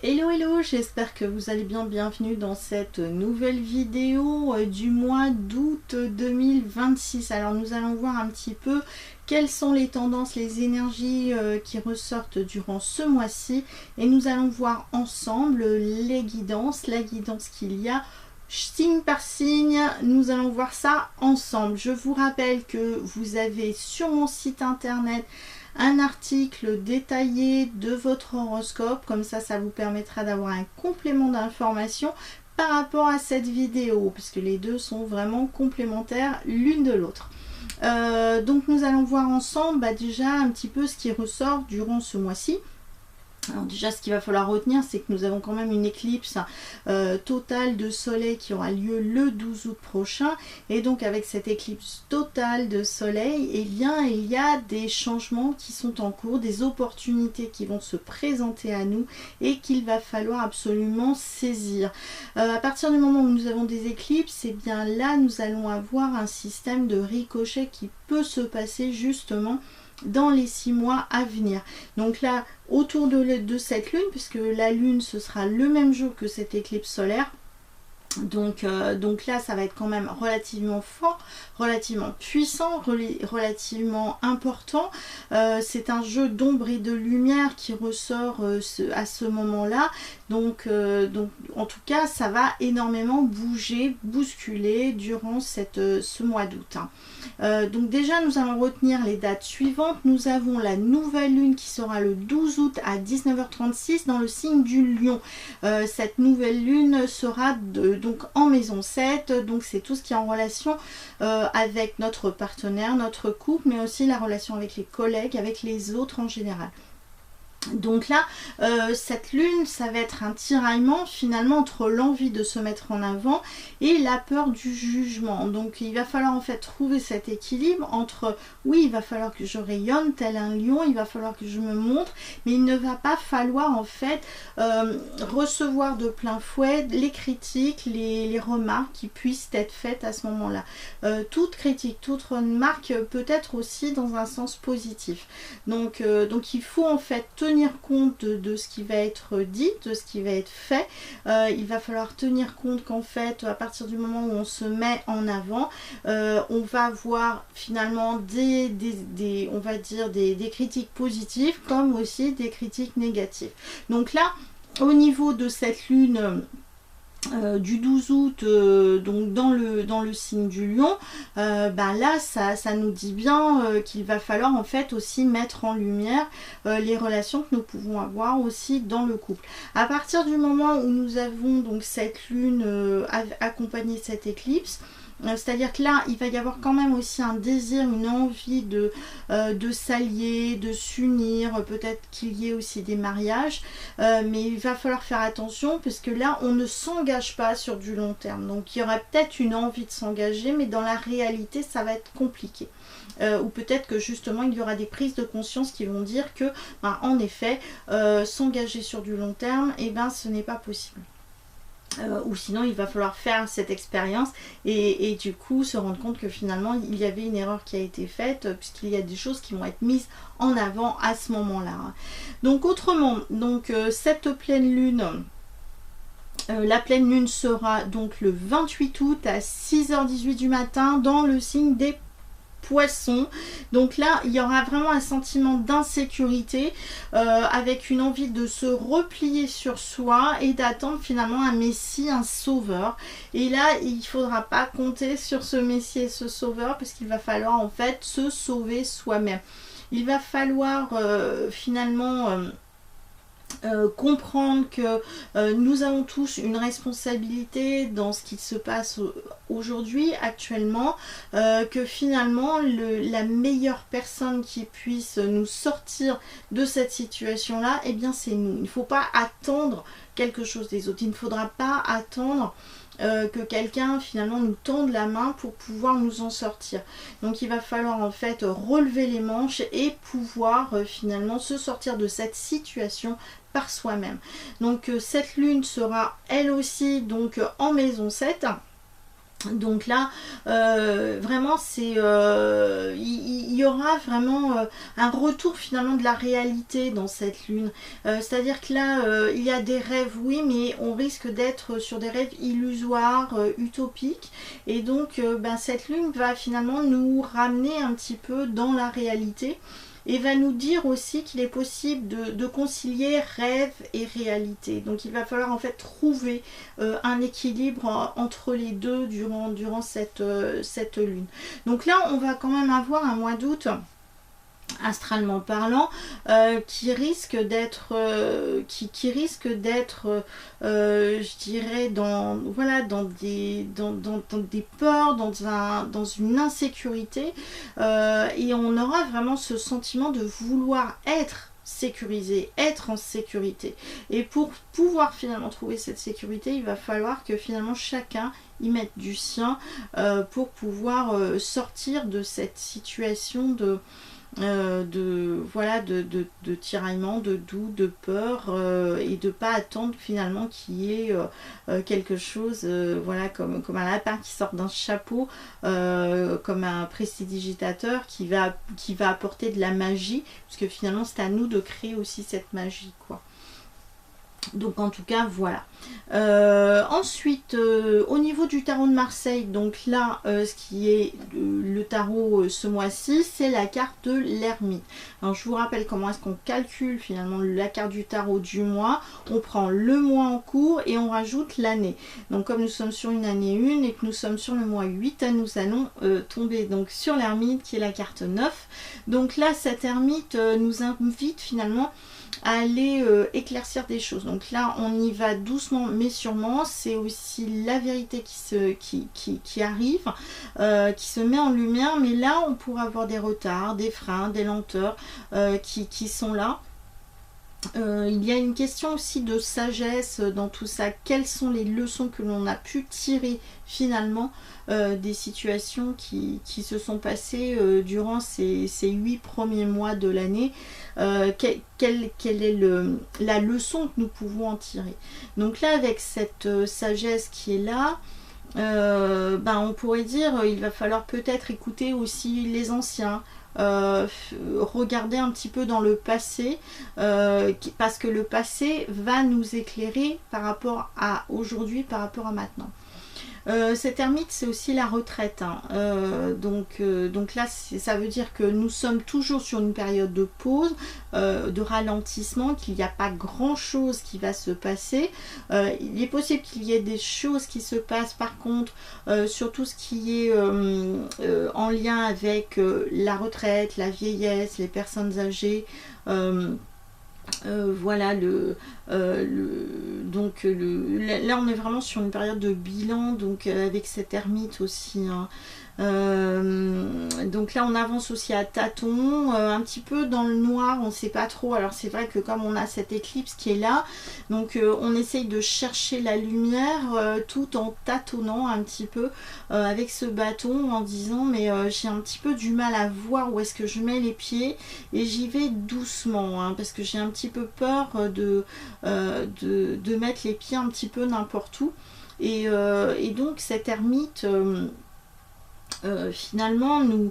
Hello hello, j'espère que vous allez bien, bienvenue dans cette nouvelle vidéo du mois d'août 2026. Alors nous allons voir un petit peu quelles sont les tendances, les énergies qui ressortent durant ce mois-ci et nous allons voir ensemble les guidances, la guidance qu'il y a signe par signe. Nous allons voir ça ensemble. Je vous rappelle que vous avez sur mon site internet un article détaillé de votre horoscope, comme ça vous permettra d'avoir un complément d'information par rapport à cette vidéo, puisque les deux sont vraiment complémentaires l'une de l'autre. Donc nous allons voir ensemble déjà un petit peu ce qui ressort durant ce mois-ci. Alors déjà, ce qu'il va falloir retenir, c'est que nous avons quand même une éclipse totale de soleil qui aura lieu le 12 août prochain. Et donc avec cette éclipse totale de soleil, eh bien, il y a des changements qui sont en cours, des opportunités qui vont se présenter à nous et qu'il va falloir absolument saisir. À partir du moment où nous avons des éclipses, eh bien là, nous allons avoir un système de ricochet qui peut se passer justement dans les 6 mois à venir. Donc là, autour de cette lune, puisque la lune ce sera le même jour que cette éclipse solaire, donc là ça va être quand même relativement fort, relativement puissant, relativement important. C'est un jeu d'ombre et de lumière qui ressort à ce moment là, donc en tout cas ça va énormément bouger, bousculer durant ce mois d'août. Donc déjà nous allons retenir les dates suivantes. Nous avons la nouvelle lune qui sera le 12 août à 19h36 dans le signe du Lion. Cette nouvelle lune sera donc en maison 7, donc c'est tout ce qui est en relation avec notre partenaire, notre couple, mais aussi la relation avec les collègues, avec les autres en général. Donc là, cette lune, ça va être un tiraillement finalement entre l'envie de se mettre en avant et la peur du jugement. Donc il va falloir en fait trouver cet équilibre entre, oui, il va falloir que je rayonne tel un lion, il va falloir que je me montre, mais il ne va pas falloir en fait recevoir de plein fouet les critiques, les remarques qui puissent être faites à ce moment-là. Toute critique, toute remarque peut être aussi dans un sens positif. Donc il faut en fait tenir compte de ce qui va être dit, de ce qui va être fait. Il va falloir tenir compte qu'en fait, à partir du moment où on se met en avant, on va avoir finalement on va dire des critiques positives comme aussi des critiques négatives. Donc là, au niveau de cette lune du 12 août, donc dans le signe du Lion, là ça nous dit bien qu'il va falloir en fait aussi mettre en lumière les relations que nous pouvons avoir aussi dans le couple. À partir du moment où nous avons donc cette lune accompagnée de cette éclipse, c'est-à-dire que là, il va y avoir quand même aussi un désir, une envie de s'allier, de s'unir, peut-être qu'il y ait aussi des mariages, mais il va falloir faire attention parce que là, on ne s'engage pas sur du long terme. Donc, il y aurait peut-être une envie de s'engager, mais dans la réalité, ça va être compliqué. Ou peut-être que justement, il y aura des prises de conscience qui vont dire que, en effet, s'engager sur du long terme, ce n'est pas possible. Ou sinon il va falloir faire cette expérience et du coup se rendre compte que finalement il y avait une erreur qui a été faite puisqu'il y a des choses qui vont être mises en avant à ce moment-là. Donc autrement, cette pleine lune, la pleine lune sera donc le 28 août à 6h18 du matin dans le signe des Poisson. Donc là il y aura vraiment un sentiment d'insécurité avec une envie de se replier sur soi et d'attendre finalement un messie, un sauveur. Et là il ne faudra pas compter sur ce messie et ce sauveur parce qu'il va falloir en fait se sauver soi-même. Il va falloir finalement comprendre que nous avons tous une responsabilité dans ce qui se passe aujourd'hui, actuellement, que finalement la meilleure personne qui puisse nous sortir de cette situation-là, c'est nous. Il ne faut pas attendre quelque chose des autres. Il ne faudra pas attendre que quelqu'un finalement nous tende la main pour pouvoir nous en sortir. Donc il va falloir en fait relever les manches et pouvoir finalement se sortir de cette situation par soi-même. Donc cette lune sera elle aussi donc en maison 7. Donc là, vraiment, c'est, il y aura vraiment un retour finalement de la réalité dans cette lune. C'est-à-dire que là, il y a des rêves, oui, mais on risque d'être sur des rêves illusoires, utopiques. Et donc, cette lune va finalement nous ramener un petit peu dans la réalité. Et va nous dire aussi qu'il est possible de concilier rêve et réalité. Donc il va falloir en fait trouver un équilibre entre les deux durant cette lune. Donc là, on va quand même avoir un mois d'août, astralement parlant, qui risque d'être je dirais dans des peurs, dans une insécurité, et on aura vraiment ce sentiment de vouloir être sécurisé, être en sécurité. Et pour pouvoir finalement trouver cette sécurité, il va falloir que finalement chacun y mette du sien pour pouvoir sortir de cette situation de tiraillement, de doute, de peur, et de pas attendre finalement qu'il y ait quelque chose, comme un lapin qui sort d'un chapeau, comme un prestidigitateur qui va apporter de la magie, parce que finalement c'est à nous de créer aussi cette magie, quoi. Donc en tout cas voilà. Ensuite, au niveau du tarot de Marseille, donc là ce qui est le tarot ce mois-ci, c'est la carte de l'ermite. Alors je vous rappelle comment est-ce qu'on calcule finalement la carte du tarot du mois. On prend le mois en cours et on rajoute l'année. Donc comme nous sommes sur une année 1 et que nous sommes sur le mois 8, nous allons tomber donc sur l'ermite qui est la carte 9. Donc là cette ermite nous invite finalement à aller éclaircir des choses. Donc là on y va doucement mais sûrement. C'est aussi la vérité qui arrive, qui se met en lumière, mais là on pourra avoir des retards, des freins, des lenteurs qui sont là. Il y a une question aussi de sagesse dans tout ça. Quelles sont les leçons que l'on a pu tirer finalement des situations qui se sont passées durant ces 8 premiers mois de l'année? Quelle est la leçon que nous pouvons en tirer? Donc là, avec cette sagesse qui est là, on pourrait dire il va falloir peut-être écouter aussi les anciens, regarder un petit peu dans le passé, parce que le passé va nous éclairer par rapport à aujourd'hui, par rapport à maintenant. Cette ermite, c'est aussi la retraite, hein. Donc là ça veut dire que nous sommes toujours sur une période de pause, de ralentissement, qu'il n'y a pas grand chose qui va se passer. Il est possible qu'il y ait des choses qui se passent par contre sur tout ce qui est en lien avec la retraite, la vieillesse, les personnes âgées. Là on est vraiment sur une période de bilan, donc avec cette ermite aussi, hein. Donc là on avance aussi à tâtons, un petit peu dans le noir, on ne sait pas trop. Alors c'est vrai que comme on a cette éclipse qui est là, donc on essaye de chercher la lumière tout en tâtonnant un petit peu avec ce bâton, en disant mais j'ai un petit peu du mal à voir où est-ce que je mets les pieds, et j'y vais doucement, hein, parce que j'ai un petit peu peur de mettre les pieds un petit peu n'importe où, et donc cette ermite finalement nous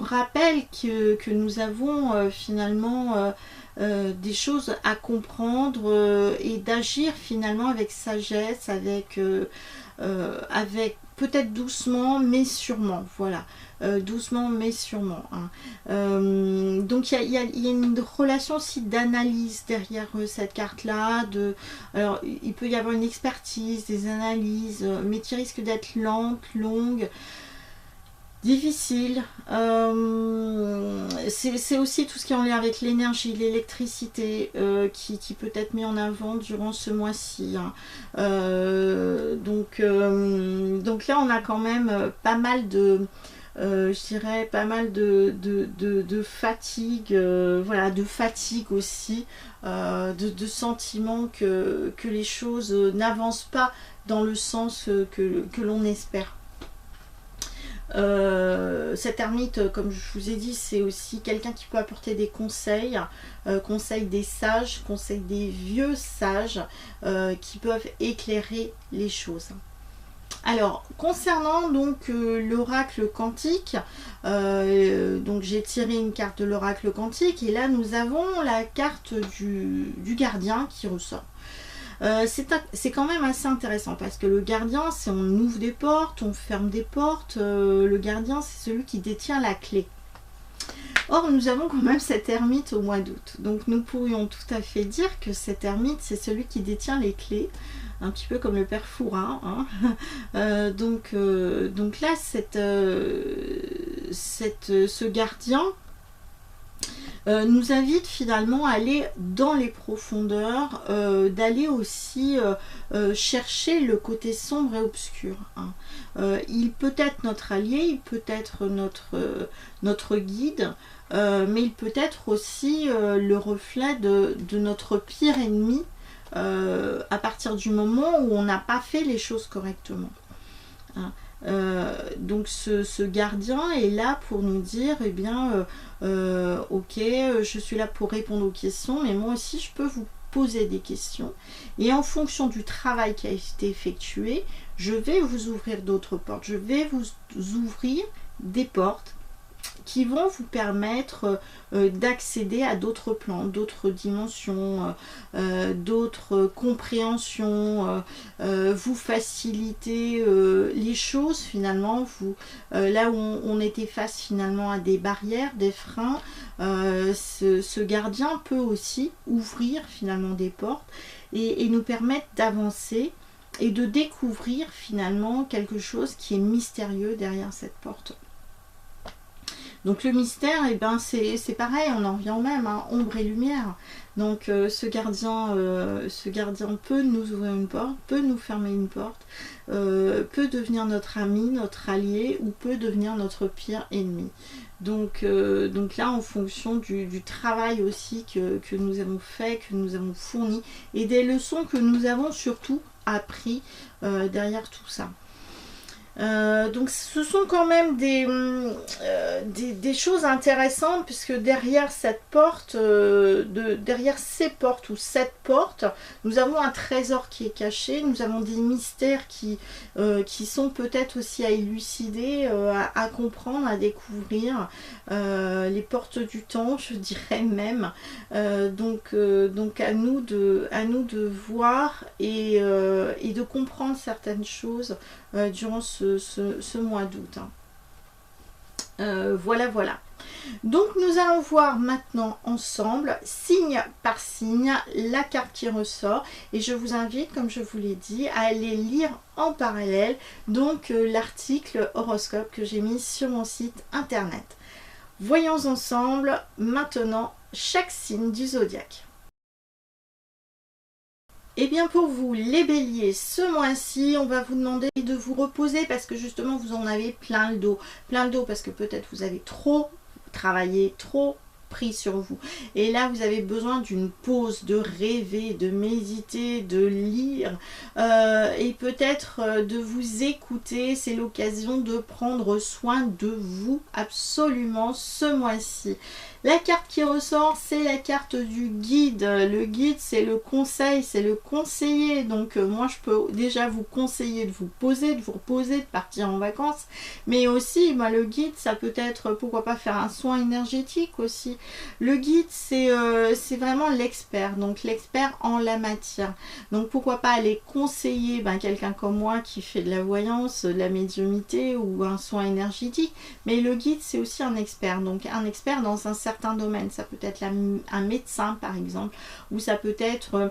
rappelle que nous avons finalement des choses à comprendre, et d'agir finalement avec sagesse, avec peut-être doucement mais sûrement, voilà. Doucement mais sûrement, hein. Donc il y a une relation aussi d'analyse derrière cette carte là. Alors il peut y avoir une expertise, des analyses, mais qui risquent d'être lentes, longues, difficiles. C'est aussi tout ce qui est en lien avec l'énergie, l'électricité, qui peut être mis en avant durant ce mois-ci, hein. Donc là on a quand même pas mal de je dirais pas mal de fatigue, voilà, de fatigue aussi, de sentiment que les choses n'avancent pas dans le sens que l'on espère. Cette ermite, comme je vous ai dit, c'est aussi quelqu'un qui peut apporter des conseils, conseils des sages, conseils des vieux sages, qui peuvent éclairer les choses. Alors, concernant donc l'oracle quantique, donc j'ai tiré une carte de l'oracle quantique et là nous avons la carte du gardien qui ressort. C'est quand même assez intéressant parce que le gardien, c'est on ouvre des portes, on ferme des portes, le gardien c'est celui qui détient la clé. Or, nous avons quand même cet ermite au mois d'août. Donc, nous pourrions tout à fait dire que cet ermite, c'est celui qui détient les clés. Un petit peu comme le père Fouras. Hein. Donc là, ce gardien nous invite finalement à aller dans les profondeurs, d'aller aussi chercher le côté sombre et obscur. Hein. Il peut être notre allié, il peut être notre guide, mais il peut être aussi le reflet de notre pire ennemi à partir du moment où on n'a pas fait les choses correctement. Hein. Donc ce gardien est là pour nous dire eh bien ok, je suis là pour répondre aux questions, mais moi aussi je peux vous poser des questions et en fonction du travail qui a été effectué, je vais vous ouvrir d'autres portes, je vais vous ouvrir des portes qui vont vous permettre d'accéder à d'autres plans, d'autres dimensions, d'autres compréhensions, vous faciliter les choses finalement, là où on était face finalement à des barrières, des freins, ce gardien peut aussi ouvrir finalement des portes et nous permettre d'avancer et de découvrir finalement quelque chose qui est mystérieux derrière cette porte. Donc le mystère, eh ben, c'est pareil, on en revient au même, hein, ombre et lumière. Donc ce gardien peut nous ouvrir une porte, peut nous fermer une porte, peut devenir notre ami, notre allié, ou peut devenir notre pire ennemi. Donc là, en fonction du travail aussi que nous avons fait, que nous avons fourni, et des leçons que nous avons surtout appris derrière tout ça. Donc ce sont quand même des choses intéressantes puisque derrière cette porte, derrière ces portes ou cette porte, nous avons un trésor qui est caché, nous avons des mystères qui sont peut-être aussi à élucider, à comprendre, à découvrir, les portes du temps, je dirais même. Donc à nous de voir et de comprendre certaines choses durant ce mois d'août. Hein. Voilà. Donc nous allons voir maintenant ensemble, signe par signe, la carte qui ressort. Et je vous invite, comme je vous l'ai dit, à aller lire en parallèle donc l'article horoscope que j'ai mis sur mon site internet. Voyons ensemble maintenant chaque signe du zodiaque. Et bien pour vous les béliers, ce mois-ci, on va vous demander de vous reposer parce que justement vous en avez plein le dos. Plein le dos parce que peut-être vous avez trop travaillé, trop pris sur vous. Et là, vous avez besoin d'une pause, de rêver, de méditer, de lire et peut-être de vous écouter. C'est l'occasion de prendre soin de vous absolument ce mois-ci. La carte qui ressort, c'est la carte du guide. Le guide, c'est le conseil, c'est le conseiller. Donc moi, je peux déjà vous conseiller de vous poser, de vous reposer, de partir en vacances. Mais aussi, le guide, ça peut être, pourquoi pas faire un soin énergétique aussi. Le guide, c'est vraiment l'expert, donc l'expert en la matière. Donc pourquoi pas aller conseiller quelqu'un comme moi qui fait de la voyance, de la médiumnité ou un soin énergétique. Mais le guide, c'est aussi un expert. Donc un expert dans un certain domaine, ça peut être un médecin par exemple, ou ça peut être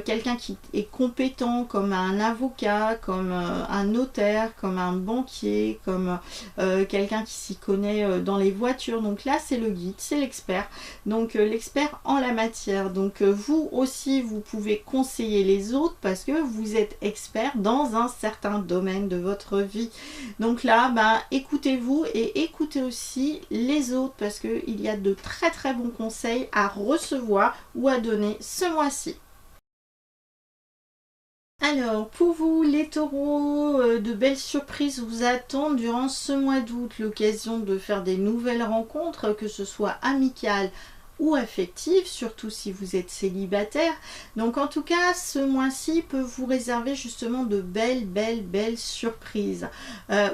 quelqu'un qui est compétent comme un avocat, comme un notaire, comme un banquier, comme quelqu'un qui s'y connaît dans les voitures. Donc là c'est le guide, c'est l'expert, donc l'expert en la matière. Donc vous aussi vous pouvez conseiller les autres parce que vous êtes expert dans un certain domaine de votre vie. Donc là écoutez-vous et écoutez aussi les autres parce qu'il y a de très bons conseils à recevoir ou à donner ce mois-ci. Alors, pour vous les taureaux, de belles surprises vous attendent durant ce mois d'août. L'occasion de faire des nouvelles rencontres, que ce soit amicales, ou affective, surtout si vous êtes célibataire. Donc en tout cas, ce mois-ci peut vous réserver justement de belles surprises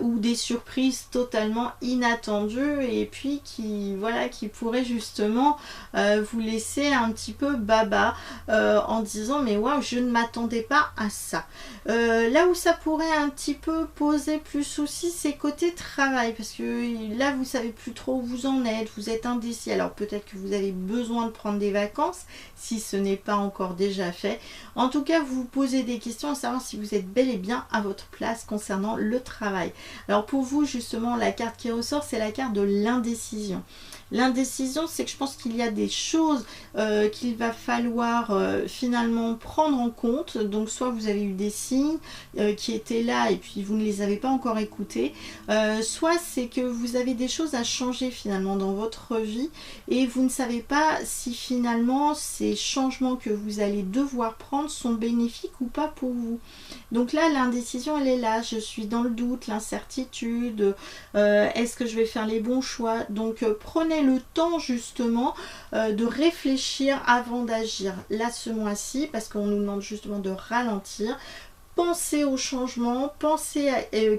ou des surprises totalement inattendues et puis qui, voilà, qui pourraient justement vous laisser un petit peu baba en disant mais waouh, je ne m'attendais pas à ça. Là où ça pourrait un petit peu poser plus souci, c'est côté travail, parce que là vous savez plus trop où vous en êtes, vous êtes indécis. Alors peut-être que vous avez besoin de prendre des vacances si ce n'est pas encore déjà fait. En tout cas, vous vous posez des questions à savoir si vous êtes bel et bien à votre place concernant le travail. Alors pour vous justement, la carte qui ressort, c'est la carte de l'indécision. L'indécision, c'est que je pense qu'il y a des choses qu'il va falloir finalement prendre en compte. Donc soit vous avez eu des signes qui étaient là et puis vous ne les avez pas encore écoutés, soit c'est que vous avez des choses à changer finalement dans votre vie et vous ne savez pas si finalement ces changements que vous allez devoir prendre sont bénéfiques ou pas pour vous. Donc là, l'indécision, elle est là. Je suis dans le doute, l'incertitude. Est-ce que je vais faire les bons choix? Donc prenez le temps justement de réfléchir avant d'agir. Là, ce mois-ci, parce qu'on nous demande justement de ralentir. Pensez au changement, pensez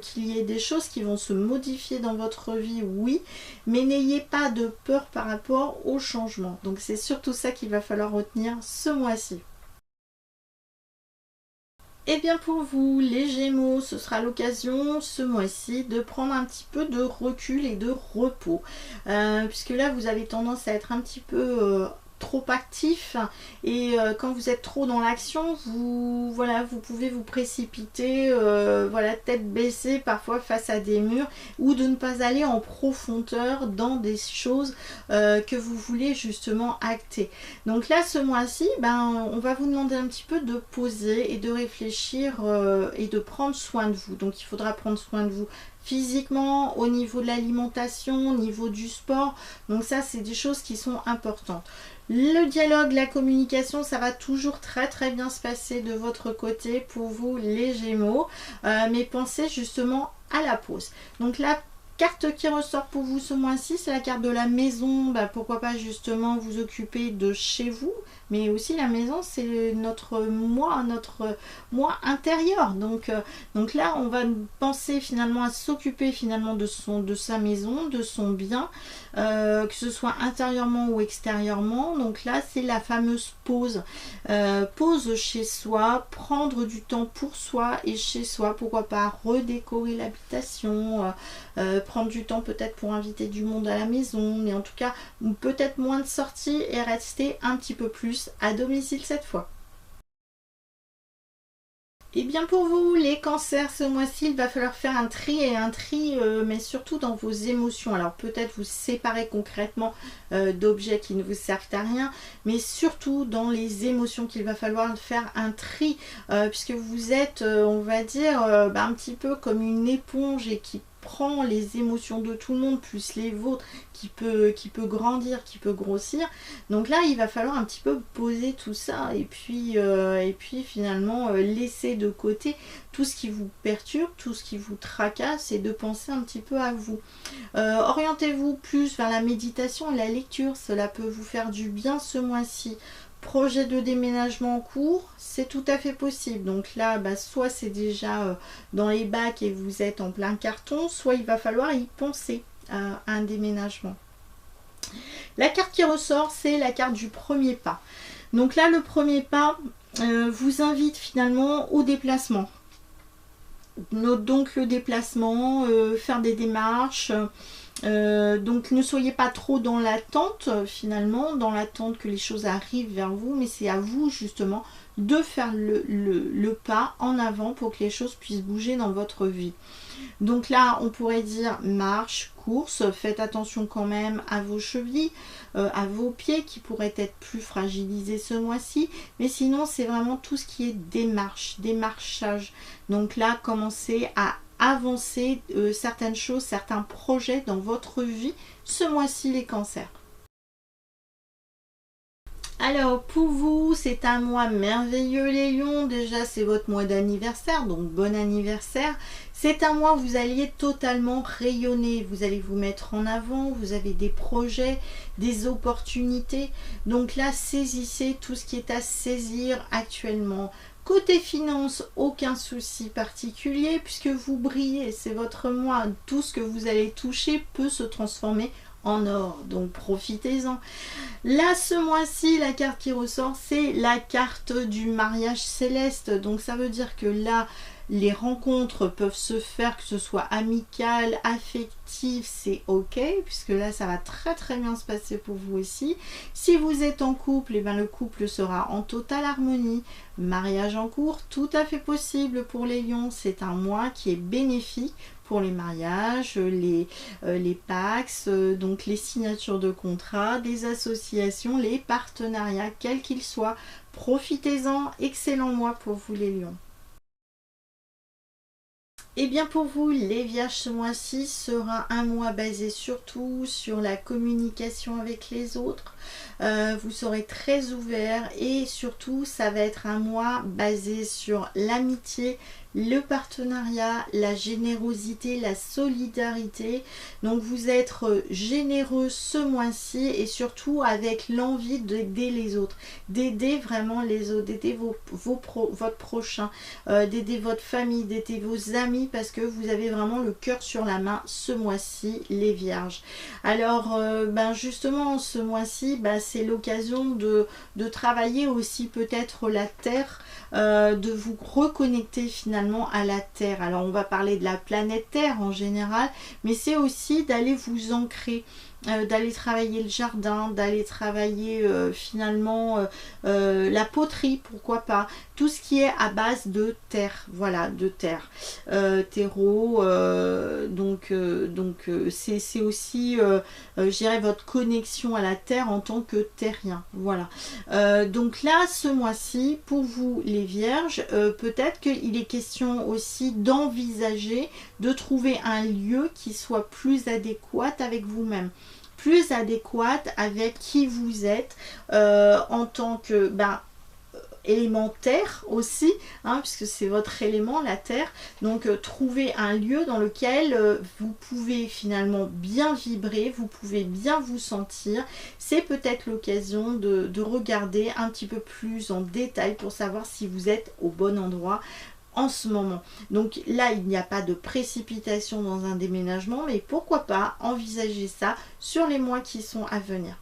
qu'il y ait des choses qui vont se modifier dans votre vie, oui, mais n'ayez pas de peur par rapport au changement. Donc c'est surtout ça qu'il va falloir retenir ce mois-ci. Et bien pour vous, les Gémeaux, ce sera l'occasion ce mois-ci de prendre un petit peu de recul et de repos. Puisque là, vous avez tendance à être un petit peu trop actif et quand vous êtes trop dans l'action, vous pouvez vous précipiter, voilà, tête baissée parfois face à des murs, ou de ne pas aller en profondeur dans des choses que vous voulez justement acter. Donc là, ce mois-ci, on va vous demander un petit peu de poser et de réfléchir et de prendre soin de vous. Donc il faudra prendre soin de vous physiquement, au niveau de l'alimentation, au niveau du sport. Donc ça, c'est des choses qui sont importantes. Le dialogue, la communication, ça va toujours très bien se passer de votre côté pour vous les Gémeaux. Mais pensez justement à la pause. Donc la carte qui ressort pour vous ce mois-ci, c'est la carte de la maison. Pourquoi pas justement vous occuper de chez vous, mais aussi la maison, c'est notre moi intérieur. Donc là, on va penser finalement à s'occuper finalement de sa maison, de son bien, que ce soit intérieurement ou extérieurement. Donc là, c'est la fameuse pause. Pause chez soi, prendre du temps pour soi et chez soi. Pourquoi pas redécorer l'habitation, prendre du temps peut-être pour inviter du monde à la maison, mais en tout cas peut-être moins de sorties et rester un petit peu plus à domicile cette fois. Et bien pour vous les cancers, ce mois-ci il va falloir faire un tri mais surtout dans vos émotions. Alors peut-être vous séparer concrètement d'objets qui ne vous servent à rien, mais surtout dans les émotions qu'il va falloir faire un tri, puisque vous êtes on va dire un petit peu comme une éponge et qui prend les émotions de tout le monde plus les vôtres, qui peut grandir, qui peut grossir. Donc là il va falloir un petit peu poser tout ça et puis finalement laisser de côté tout ce qui vous perturbe, tout ce qui vous tracasse et de penser un petit peu à vous. Orientez-vous plus vers la méditation et la lecture, cela peut vous faire du bien ce mois-ci. Projet de déménagement en cours, c'est tout à fait possible. Donc là, soit c'est déjà dans les bacs et vous êtes en plein carton, soit il va falloir y penser à un déménagement. La carte qui ressort, c'est la carte du premier pas. Donc là, le premier pas vous invite finalement au déplacement. Donc le déplacement, faire des démarches. Donc ne soyez pas trop dans l'attente finalement, dans l'attente que les choses arrivent vers vous, mais c'est à vous justement de faire le pas en avant pour que les choses puissent bouger dans votre vie. Donc là on pourrait dire marche, course, faites attention quand même à vos chevilles, à vos pieds qui pourraient être plus fragilisés ce mois-ci, mais sinon c'est vraiment tout ce qui est démarche, démarchage. Donc là commencez à avancer certaines choses, certains projets dans votre vie ce mois-ci les cancers. Alors pour vous, c'est un mois merveilleux les lions. Déjà c'est votre mois d'anniversaire, donc bon anniversaire. C'est un mois où vous alliez totalement rayonner, vous allez vous mettre en avant, vous avez des projets, des opportunités. Donc là, saisissez tout ce qui est à saisir actuellement. Côté finance, aucun souci particulier puisque vous brillez, c'est votre mois. Tout ce que vous allez toucher peut se transformer en or, donc profitez-en. Là, ce mois-ci, la carte qui ressort, c'est la carte du mariage céleste. Donc ça veut dire que là, les rencontres peuvent se faire, que ce soit amical, affectif, c'est ok, puisque là ça va très bien se passer pour vous aussi. Si vous êtes en couple, et bien le couple sera en totale harmonie. Mariage en cours, tout à fait possible pour les lions. C'est un mois qui est bénéfique pour les mariages, les PACS, donc les signatures de contrats, des associations, les partenariats, quels qu'ils soient. Profitez-en, excellent mois pour vous les lions. Et bien pour vous, les vierges, ce mois-ci sera un mois basé surtout sur la communication avec les autres. Vous serez très ouvert et surtout, ça va être un mois basé sur l'amitié, le partenariat, la générosité, la solidarité. Donc vous êtes généreux ce mois-ci et surtout avec l'envie d'aider les autres, d'aider vraiment les autres, d'aider votre prochain, d'aider votre famille, d'aider vos amis parce que vous avez vraiment le cœur sur la main ce mois-ci, les vierges. Alors justement ce mois-ci, c'est l'occasion de travailler aussi peut-être la terre, de vous reconnecter finalement à la Terre. Alors on va parler de la planète Terre en général, mais c'est aussi d'aller vous ancrer, d'aller travailler le jardin, d'aller travailler finalement la poterie, pourquoi pas, tout ce qui est à base de terre, voilà, de terre, terreau, donc c'est aussi je dirais votre connexion à la terre en tant que terrien, voilà. Donc là ce mois-ci pour vous les vierges, peut-être qu'il est question aussi d'envisager de trouver un lieu qui soit plus adéquat avec vous-même, plus adéquate avec qui vous êtes en tant que élément terre aussi, puisque c'est votre élément, la terre. Donc trouver un lieu dans lequel vous pouvez finalement bien vibrer, vous pouvez bien vous sentir. C'est peut-être l'occasion de regarder un petit peu plus en détail pour savoir si vous êtes au bon endroit en ce moment. Donc là, il n'y a pas de précipitation dans un déménagement, mais pourquoi pas envisager ça sur les mois qui sont à venir.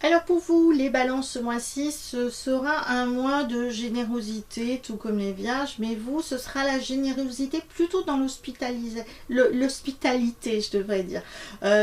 Alors pour vous, les balances, ce mois-ci, ce sera un mois de générosité, tout comme les vierges, mais vous, ce sera la générosité plutôt dans l'hospitalité, je devrais dire.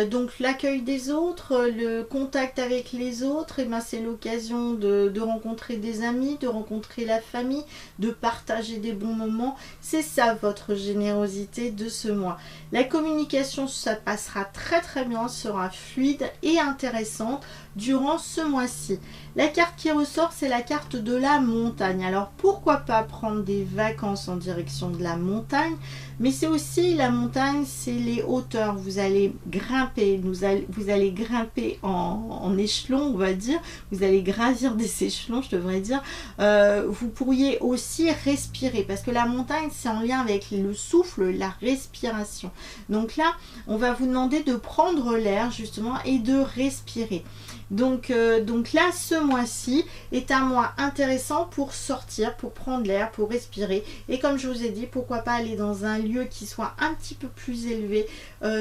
Donc l'accueil des autres, le contact avec les autres, c'est l'occasion de rencontrer des amis, de rencontrer la famille, de partager des bons moments. C'est ça votre générosité de ce mois. La communication, ça passera très bien, sera fluide et intéressante durant ce mois-ci. La carte qui ressort, c'est la carte de la montagne. Alors pourquoi pas prendre des vacances en direction de la montagne, mais c'est aussi la montagne, c'est les hauteurs. Vous allez grimper, vous allez grimper en échelon, on va dire. Vous allez gravir des échelons, je devrais dire. Vous pourriez aussi respirer, parce que la montagne, c'est en lien avec le souffle, la respiration. Donc là, on va vous demander de prendre l'air justement et de respirer. Donc là, ce mois-ci est un mois intéressant pour sortir, pour prendre l'air, pour respirer. Et comme je vous ai dit, pourquoi pas aller dans un lieu qui soit un petit peu plus élevé,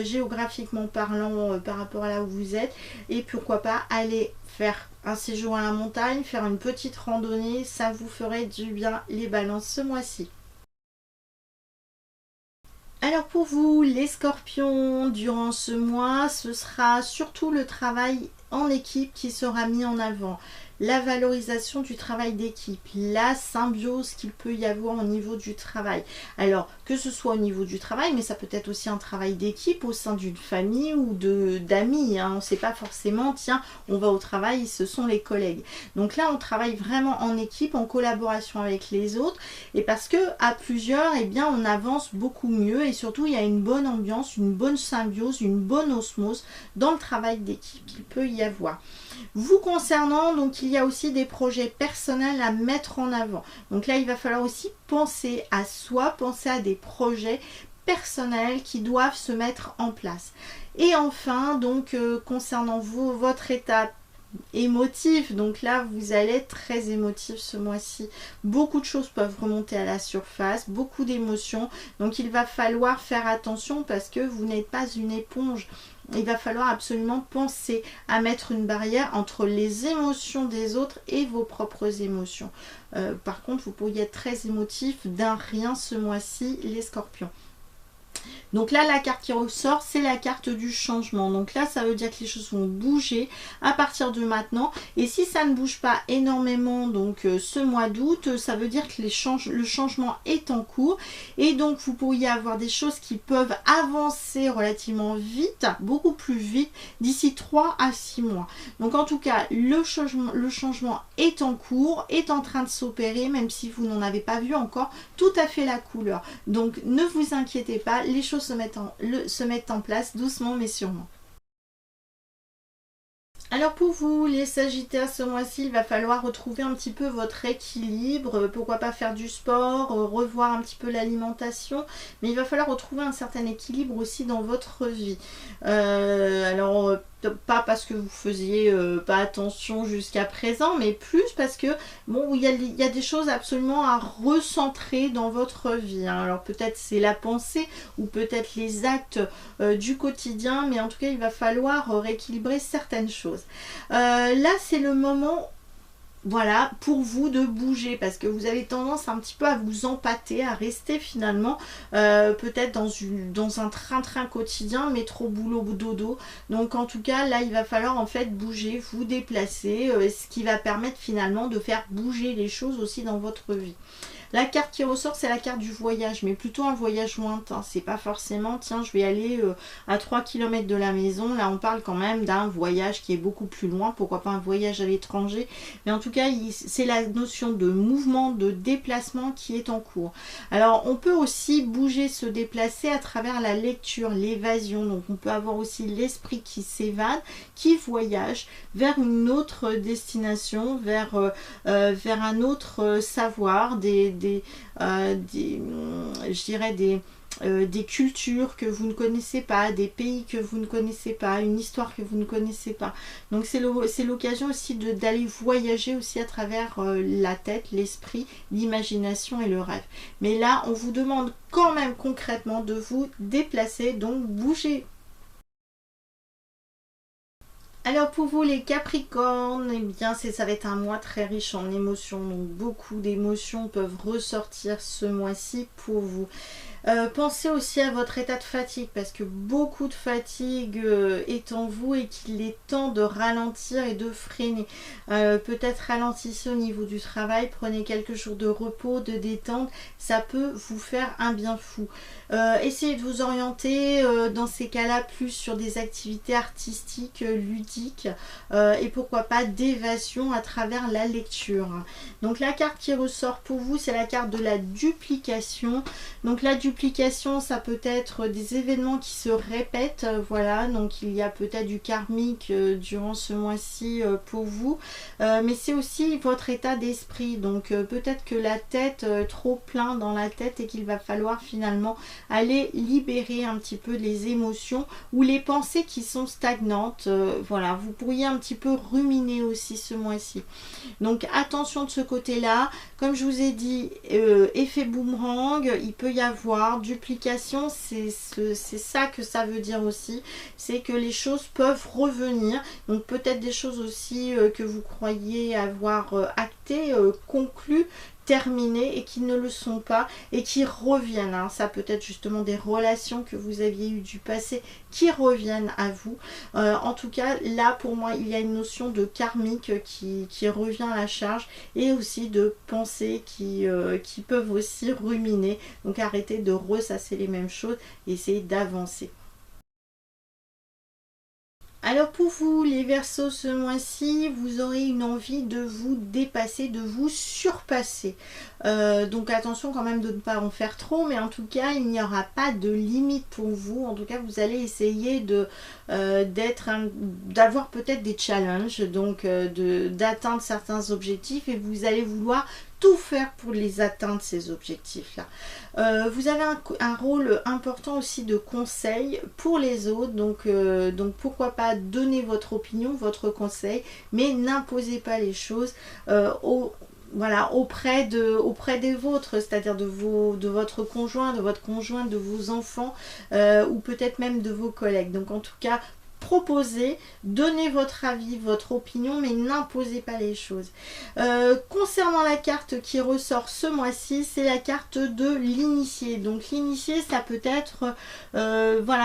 géographiquement parlant, par rapport à là où vous êtes. Et pourquoi pas aller faire un séjour à la montagne, faire une petite randonnée, ça vous ferait du bien les balances ce mois-ci. Alors pour vous, les scorpions, durant ce mois, ce sera surtout le travail en équipe qui sera mis en avant. La valorisation du travail d'équipe, la symbiose qu'il peut y avoir au niveau du travail. Alors, que ce soit au niveau du travail, mais ça peut être aussi un travail d'équipe au sein d'une famille ou d'amis. On ne sait pas forcément, tiens, on va au travail, ce sont les collègues. Donc là, on travaille vraiment en équipe, en collaboration avec les autres. Et parce que à plusieurs, eh bien, on avance beaucoup mieux. Et surtout, il y a une bonne ambiance, une bonne symbiose, une bonne osmose dans le travail d'équipe qu'il peut y avoir. Vous concernant, donc il y a aussi des projets personnels à mettre en avant. Donc là, il va falloir aussi penser à soi, penser à des projets personnels qui doivent se mettre en place. Et enfin, donc concernant vous, votre état émotif, donc là vous allez être très émotif ce mois-ci, beaucoup de choses peuvent remonter à la surface, beaucoup d'émotions, donc il va falloir faire attention parce que vous n'êtes pas une éponge. Il va falloir absolument penser à mettre une barrière entre les émotions des autres et vos propres émotions. Par contre, vous pourriez être très émotif d'un rien ce mois-ci, les scorpions. Donc là, la carte qui ressort, c'est la carte du changement. Donc là, ça veut dire que les choses vont bouger à partir de maintenant. Et si ça ne bouge pas énormément, donc ce mois d'août, ça veut dire que le changement est en cours. Et donc, vous pourriez avoir des choses qui peuvent avancer relativement vite, beaucoup plus vite, d'ici 3 à 6 mois. Donc en tout cas, le changement est en cours, est en train de s'opérer, même si vous n'en avez pas vu encore tout à fait la couleur. Donc ne vous inquiétez pas, les choses se mettent en place doucement mais sûrement. Alors pour vous, les Sagittaires, ce mois-ci, il va falloir retrouver un petit peu votre équilibre. Pourquoi pas faire du sport, revoir un petit peu l'alimentation. Mais il va falloir retrouver un certain équilibre aussi dans votre vie. Alors, pas parce que vous faisiez pas attention jusqu'à présent, mais plus parce que, bon, il y a des choses absolument à recentrer dans votre vie. Hein. Alors peut-être c'est la pensée ou peut-être les actes du quotidien, mais en tout cas, il va falloir rééquilibrer certaines choses. Là, c'est le moment, voilà, pour vous de bouger parce que vous avez tendance un petit peu à vous empâter, à rester finalement peut-être dans un train-train quotidien, métro, boulot, dodo. Donc en tout cas, là, il va falloir en fait bouger, vous déplacer, ce qui va permettre finalement de faire bouger les choses aussi dans votre vie. La carte qui ressort, c'est la carte du voyage, mais plutôt un voyage lointain. C'est pas forcément, tiens, je vais aller à 3 km de la maison. Là, on parle quand même d'un voyage qui est beaucoup plus loin. Pourquoi pas un voyage à l'étranger? Mais en tout cas, c'est la notion de mouvement, de déplacement qui est en cours. Alors, on peut aussi bouger, se déplacer à travers la lecture, l'évasion. Donc, on peut avoir aussi l'esprit qui s'évade, qui voyage vers une autre destination, vers un autre savoir, je dirais des cultures que vous ne connaissez pas, des pays que vous ne connaissez pas, une histoire que vous ne connaissez pas. Donc c'est l'occasion aussi d'aller voyager aussi à travers la tête, l'esprit, l'imagination et le rêve. Mais là, on vous demande quand même concrètement de vous déplacer, donc bouger. Alors pour vous les Capricornes, eh bien ça va être un mois très riche en émotions, donc beaucoup d'émotions peuvent ressortir ce mois-ci pour vous. Pensez aussi à votre état de fatigue parce que beaucoup de fatigue est en vous et qu'il est temps de ralentir et de freiner. Peut-être ralentissez au niveau du travail, prenez quelques jours de repos, de détente, ça peut vous faire un bien fou. Essayez de vous orienter dans ces cas-là plus sur des activités artistiques, ludiques et pourquoi pas d'évasion à travers la lecture. Donc la carte qui ressort pour vous, c'est la carte de la duplication. Donc la duplication, ça peut être des événements qui se répètent, voilà, donc il y a peut-être du karmique durant ce mois-ci pour vous, mais c'est aussi votre état d'esprit, donc peut-être que la tête, trop plein dans la tête et qu'il va falloir finalement aller libérer un petit peu les émotions ou les pensées qui sont stagnantes, voilà, vous pourriez un petit peu ruminer aussi ce mois-ci. Donc attention de ce côté-là, comme je vous ai dit, effet boomerang, il peut y avoir duplication, c'est ça que ça veut dire aussi, c'est que les choses peuvent revenir, donc peut-être des choses aussi que vous croyez avoir actées, conclues, terminées et qui ne le sont pas et qui reviennent. Hein. Ça peut être justement des relations que vous aviez eues du passé qui reviennent à vous. En tout cas, là pour moi, il y a une notion de karmique qui revient à la charge et aussi de pensées qui peuvent aussi ruminer. Donc arrêtez de ressasser les mêmes choses et essayez d'avancer. Alors pour vous les Verseaux, ce mois-ci, vous aurez une envie de vous dépasser, de vous surpasser. Donc attention quand même de ne pas en faire trop, mais en tout cas il n'y aura pas de limite pour vous. En tout cas vous allez essayer d'avoir peut-être des challenges, donc d'atteindre certains objectifs, et vous allez vouloir tout faire pour les atteindre, ces objectifs-là. Vous avez un rôle important aussi de conseil pour les autres, donc pourquoi pas donner votre opinion, votre conseil, mais n'imposez pas les choses auprès des vôtres, c'est-à-dire de votre conjoint, de votre conjointe, de vos enfants, ou peut-être même de vos collègues. Donc en tout cas, proposez, donnez votre avis, votre opinion, mais n'imposez pas les choses. Concernant la carte qui ressort ce mois-ci, c'est la carte de l'initié. Donc l'initié, ça peut être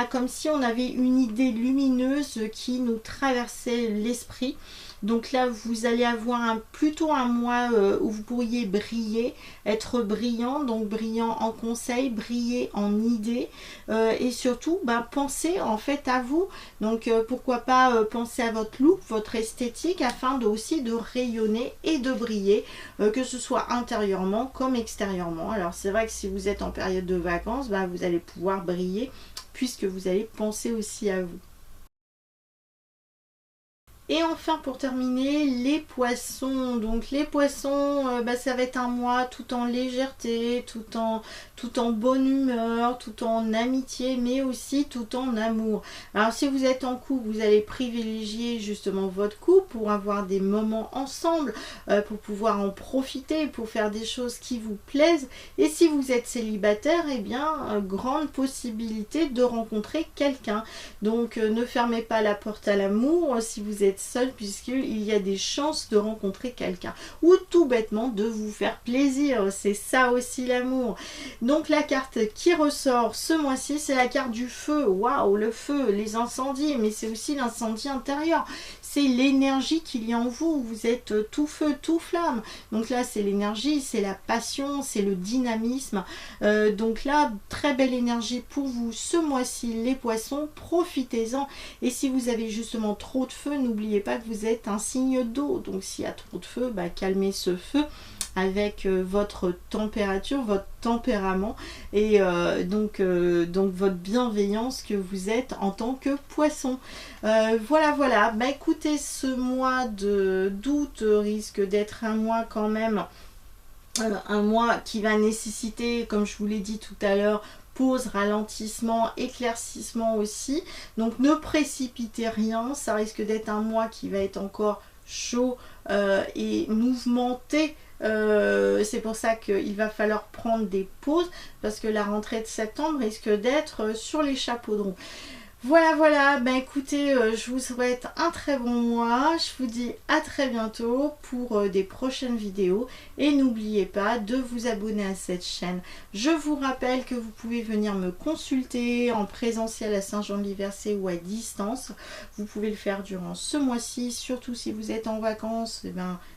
comme si on avait une idée lumineuse qui nous traversait l'esprit. Donc là, vous allez avoir plutôt un mois où vous pourriez briller, être brillant, donc brillant en conseil, briller en idées, et surtout penser en fait à vous. Donc pourquoi pas penser à votre look, votre esthétique, afin aussi de rayonner et de briller, que ce soit intérieurement comme extérieurement. Alors c'est vrai que si vous êtes en période de vacances, vous allez pouvoir briller puisque vous allez penser aussi à vous. Et enfin, pour terminer, les poissons. Donc les poissons, ça va être un mois tout en légèreté, tout en bonne humeur, tout en amitié, mais aussi tout en amour. Alors si vous êtes en couple, vous allez privilégier justement votre couple pour avoir des moments ensemble, pour pouvoir en profiter, pour faire des choses qui vous plaisent. Et si vous êtes célibataire, eh bien, grande possibilité de rencontrer quelqu'un. Donc ne fermez pas la porte à l'amour si vous êtes seul, puisqu'il y a des chances de rencontrer quelqu'un, ou tout bêtement de vous faire plaisir. C'est ça aussi l'amour. Donc la carte qui ressort ce mois-ci, c'est la carte du feu. Waouh, le feu, les incendies, mais c'est aussi l'incendie intérieur. C'est l'énergie qu'il y a en vous. Vous êtes tout feu, tout flamme. Donc là, c'est l'énergie, c'est la passion, c'est le dynamisme. Donc là, très belle énergie pour vous ce mois-ci, les poissons. Profitez-en. Et si vous avez justement trop de feu, n'oubliez pas que vous êtes un signe d'eau. Donc s'il y a trop de feu, calmez ce feu avec votre température, votre tempérament, et donc votre bienveillance que vous êtes en tant que poisson. Voilà. Écoutez, ce mois d'août risque d'être un mois quand même, un mois qui va nécessiter, comme je vous l'ai dit tout à l'heure, pause, ralentissement, éclaircissement aussi. Donc ne précipitez rien, ça risque d'être un mois qui va être encore chaud et mouvementé. C'est pour ça qu'il va falloir prendre des pauses, parce que la rentrée de septembre risque d'être sur les chapeaux de roue. Voilà, écoutez, je vous souhaite un très bon mois, je vous dis à très bientôt pour des prochaines vidéos, et n'oubliez pas de vous abonner à cette chaîne. Je vous rappelle que vous pouvez venir me consulter en présentiel à Saint-Jean-de-Liversay ou à distance. Vous pouvez le faire durant ce mois-ci, surtout si vous êtes en vacances,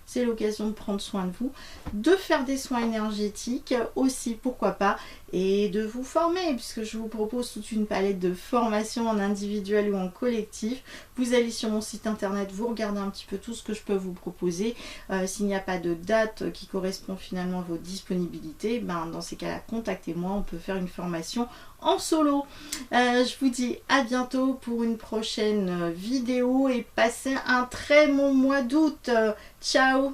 c'est l'occasion de prendre soin de vous, de faire des soins énergétiques aussi, pourquoi pas, et de vous former, puisque je vous propose toute une palette de formations en individuel ou en collectif. Vous allez sur mon site internet, vous regardez un petit peu tout ce que je peux vous proposer. S'il n'y a pas de date qui correspond finalement à vos disponibilités, dans ces cas-là, contactez-moi, on peut faire une formation en solo. Je vous dis à bientôt pour une prochaine vidéo, et passez un très bon mois d'août. Ciao!